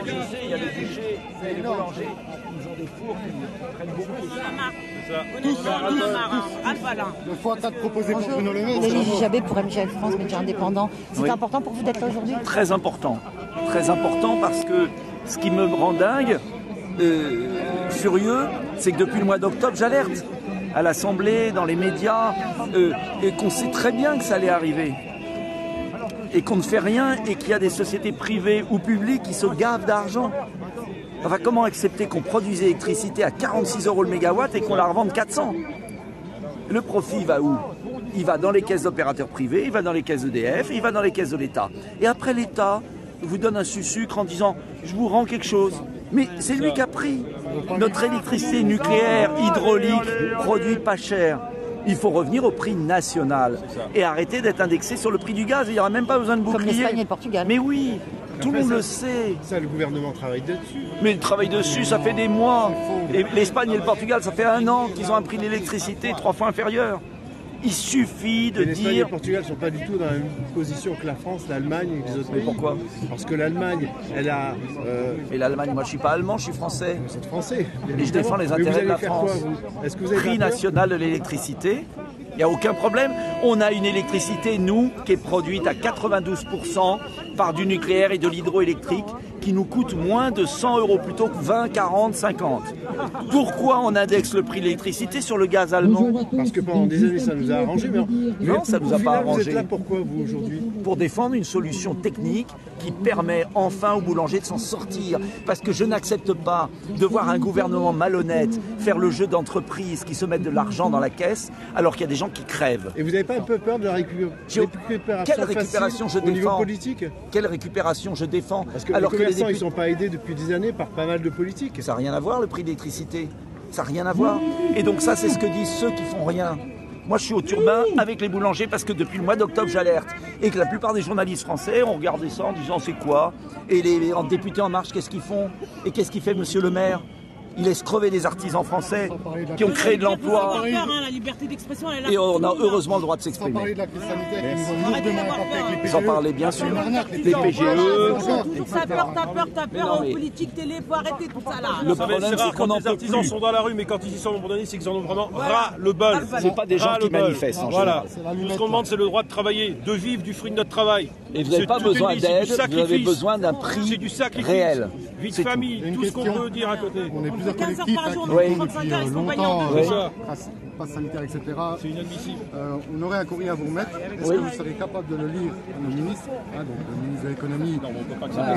Je sais, il y a les bouchers et les boulangers. Ils ont des fours qui prennent beaucoup de temps. Le fois 4 proposé pour Bruno Le Maire. Légie Jabé pour MGL France, média indépendant. C'est important pour vous d'être là aujourd'hui? Très important. Très important parce que ce qui me rend dingue, furieux, c'est que depuis le mois d'octobre, j'alerte à l'Assemblée, dans les médias, et qu'on sait très bien que ça allait arriver. Et qu'on ne fait rien et qu'il y a des sociétés privées ou publiques qui se gavent d'argent. Enfin, comment accepter qu'on produise l'électricité à 46 € le mégawatt et qu'on la revende 400? Le profit, il va où? Il va dans les caisses d'opérateurs privés, il va dans les caisses d'EDF, il va dans les caisses de l'État. Et après, l'État vous donne un sucre en disant « je vous rends quelque chose ». Mais c'est lui qui a pris. Notre électricité nucléaire, hydraulique, produit pas cher. Il faut revenir au prix national et arrêter d'être indexé sur le prix du gaz. Il n'y aura même pas besoin de bouclier. Comme l'Espagne et le Portugal. Mais oui, tout le monde le sait. Ça, le gouvernement travaille dessus. Mais il travaille dessus, ça fait des mois. Et l'Espagne et le Portugal, ça fait 1 an qu'ils ont un prix de l'électricité 3 fois inférieur. Il suffit de l'Espagne et dire... le Portugal ne sont pas du tout dans la même position que la France, l'Allemagne et les autres pays. Pourquoi? Parce que l'Allemagne, elle a... Et l'Allemagne, moi je ne suis pas allemand, je suis français. Vous êtes français. Et je défends les intérêts de la France. Est-ce que vous avez prix national de l'électricité, il n'y a aucun problème. On a une électricité, nous, qui est produite à 92% par du nucléaire et de l'hydroélectrique, qui nous coûte moins de 100 € plutôt que 20, 40, 50. Pourquoi on indexe le prix de l'électricité sur le gaz allemand? Parce que pendant des années, ça nous a arrangé. Mais non, ça ne nous a pas arrangé. Vous êtes là pourquoi, vous, aujourd'hui? Pour défendre une solution technique qui permet enfin aux boulangers de s'en sortir. Parce que je n'accepte pas de voir un gouvernement malhonnête faire le jeu d'entreprises qui se mettent de l'argent dans la caisse alors qu'il y a des gens qui crèvent. Et vous n'avez pas un peu peur de la récupération? Quelle récupération je défends? Au niveau politique? Quelle récupération je défends? Parce que alors les commerçants, ils ne sont pas aidés depuis des années par pas mal de politiques. Ça n'a rien à voir, le prix de l'électricité. Ça n'a rien à voir. Et donc ça, c'est ce que disent ceux qui font rien. Moi, je suis au turbin avec les boulangers parce que depuis le mois d'octobre, j'alerte. Et que la plupart des journalistes français ont regardé ça en disant c'est quoi? Et les députés En Marche, qu'est-ce qu'ils font? Et qu'est-ce qu'il fait, monsieur le maire? Il laisse crever des artisans français qui ont créé de l'emploi. La liberté d'expression, elle est là. Et on a heureusement le droit de s'exprimer. Sans parler de la crise sanitaire qui nous ont lourdement impacté avec les PGE. Ils en parlaient bien sûr. Les PGE, T'as peur aux politiques télé, faut arrêter tout ça là. Le problème, c'est qu'on en les artisans sont dans la rue, mais quand ils y sont nombre d'années, c'est qu'ils en ont vraiment ras le bol. C'est pas des gens qui manifestent en général. Tout ce qu'on demande, c'est le droit de travailler, de vivre du fruit de notre travail. Et vous n'avez pas besoin d'aide, vous avez besoin d'un prix réel. Vie de famille, tout ce qu'on peut dire à côté. On est plusieurs collectifs qui depuis longtemps, passe sanitaire, etc. C'est inadmissible. On aurait un courrier à vous remettre. Est-ce que vous serez capable de le lire à nos ministres, donc le ministre de l'économie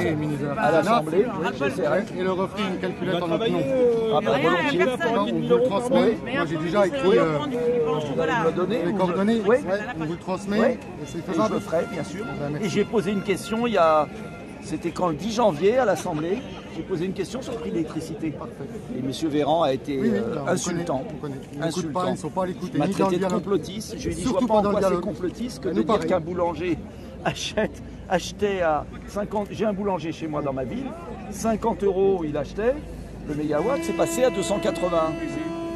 et le ministre de à l'Assemblée, et leur offrir une calculette en notre nom? volontiers. On vous le transmet. Moi j'ai déjà écrit les coordonnées. On vous le transmet. Et c'est faisable. Je le ferai, bien sûr. Et j'ai posé une question c'était quand le 10 janvier à l'Assemblée, j'ai posé une question sur le prix de l'électricité. Et M. Véran a été insultant. Insultant. Ils ne sont pas à l'écoute. Il m'a traité de complotiste. Je lui ai dit, je vois pas en quoi c'est complotiste que de dire qu'un boulanger achetait à 50... J'ai un boulanger chez moi dans ma ville, 50 € il achetait, le mégawatt, c'est passé à 280.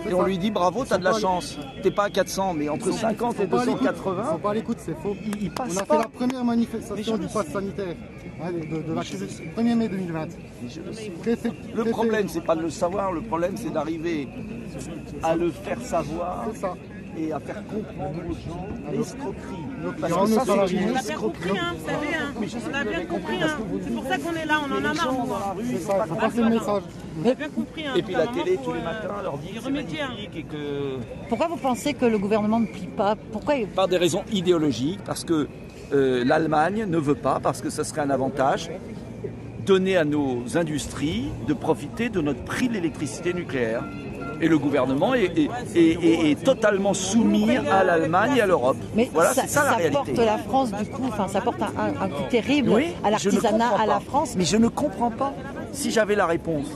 Et on lui dit bravo, t'as de la chance. T'es pas à 400, mais entre 50 et 280. Ils sont pas à l'écoute, c'est faux. On a fait la première manifestation du pass sanitaire de la crise 1er mai 2020. Le problème, c'est pas de le savoir, le problème, c'est d'arriver à le faire savoir et à faire comprendre aux gens l'escroquerie. On a bien compris, vous savez, on a bien compris. C'est pour ça qu'on est là, on en a marre. C'est ça, il faut passer le message. On a bien compris. Et puis la télé, tous les matins, leur dit que c'est magnifique et que... Pourquoi vous pensez que le gouvernement ne plie pas? Pourquoi? Par des raisons idéologiques, parce que l'Allemagne ne veut pas, parce que ça serait un avantage, donner à nos industries de profiter de notre prix de l'électricité nucléaire. Et le gouvernement est totalement soumis à l'Allemagne et à l'Europe. Mais voilà, c'est ça la réalité. Ça porte la France du coup, ça porte un coup terrible à l'artisanat, à la France. Mais je ne comprends pas. Si j'avais la réponse.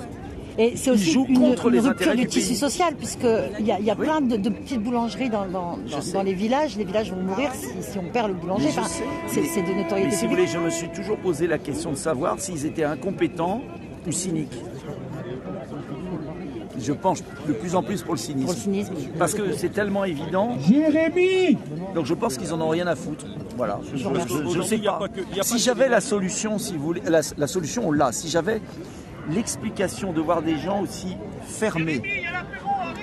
Et c'est aussi une rupture du tissu social, puisqu'il y a plein de petites boulangeries dans les villages. Les villages vont mourir si on perd le boulanger. Enfin, c'est de notoriété. Mais si vous voulez, je me suis toujours posé la question de savoir s'ils étaient incompétents ou cyniques. Je penche de plus en plus pour le cynisme. Parce que c'est tellement évident. Jérémy! Donc je pense qu'ils en ont rien à foutre. Voilà, je Parce ne sais qu'aujourd'hui, il y a pas. pas que- il y a Si pas que j'avais des- la solution, si vous voulez, la solution on l'a. Si j'avais l'explication de voir des gens aussi fermés,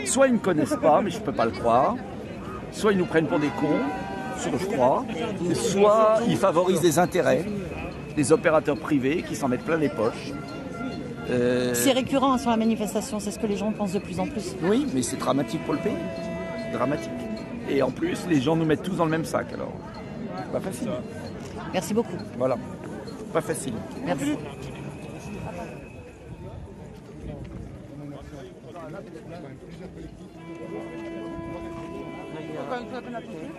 soit ils ne connaissent pas, mais je ne peux pas le croire, soit ils nous prennent pour des cons, ce que je crois, soit ils favorisent des intérêts, des opérateurs privés qui s'en mettent plein les poches. C'est récurrent sur la manifestation, c'est ce que les gens pensent de plus en plus. Oui, mais c'est dramatique pour le pays. Dramatique. Et en plus, les gens nous mettent tous dans le même sac, alors. Pas facile. Merci beaucoup. Voilà. Pas facile. Merci. Quand on a tout fait,